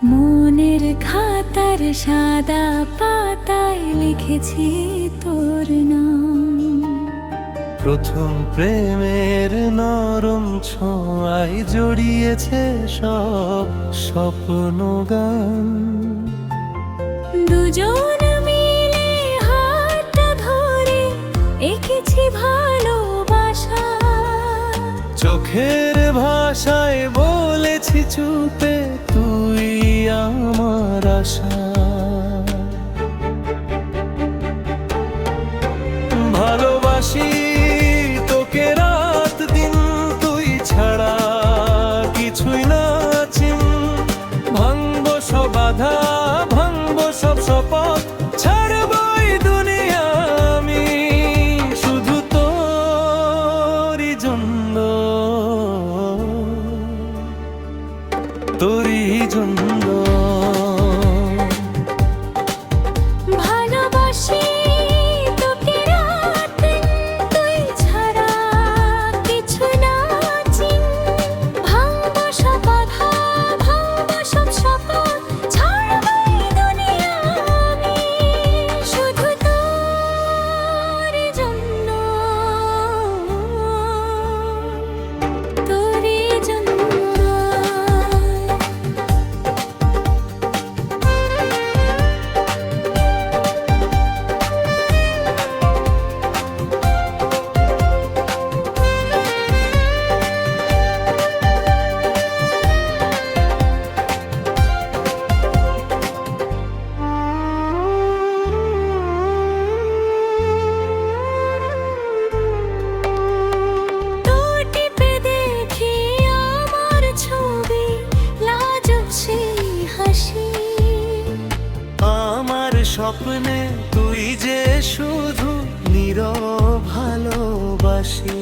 মনের খাতার সাদা পাতায় লিখেছি তোর নাম। প্রথম প্রেমের নরম ছোঁয়ায় জড়িয়েছে সব স্বপ্ন গান। দুজন মিলে হাতটা ধরে এঁকেছি ভালোবাসা। চোখের ভাষায় বলেছি চুপে তুই আমার আশা। ভালোবাসি তোকে রাত দিন, তুই ছাড়া কিছুই না চিন। ভাঙবো সব বাধা, ভাঙবো সব শপথ, ছাড়বো এই দুনিয়া আমি শুধু তোরই জন্য, তোরই জন্য। ভালোবাসি তোকে রাত দিন, তুই ছাড়া কিছু না চিন। ভাঙবো সব বাধা, ভাঙবো সব শপথ, ছাড়বো এই দুনিয়া আমি শুধু তোরই জন্য, তোরই জন্য। আমার স্বপ্নে তুই যে শুধু নীরব ভালোবাসি।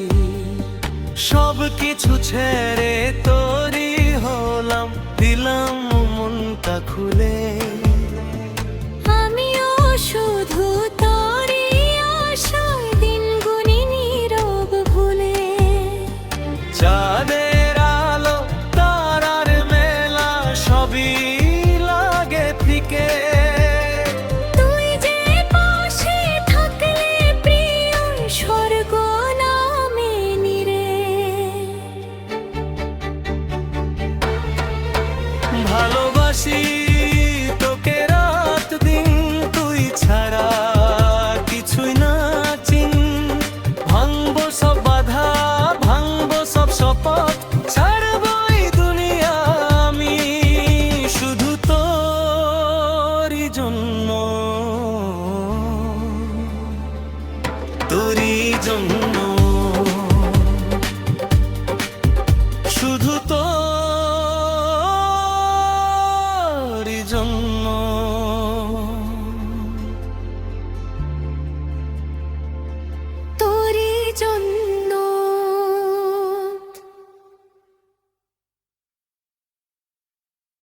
সব কিছু ছেড়ে তোরই হলাম, দিলাম মনটা খুলে। আমিও শুধু তোরই আশায় দিন গুনি নীরব ভুলে। চাঁদের আলো তারার মেলা সবই লাগে ফিকে। তুই যে পাশে থাকলে প্রিয় স্বর্গ নামে নিরে। ভালোবাসি তোকে রাত দিন, তুই ছাড়া কিছুই না চিন। ভাঙবো সব বাধা, ভাঙবো সব শপথ, ছাড়বো এই দুনিয়া আমি শুধু তোরই জন্য, তোরই জন্য।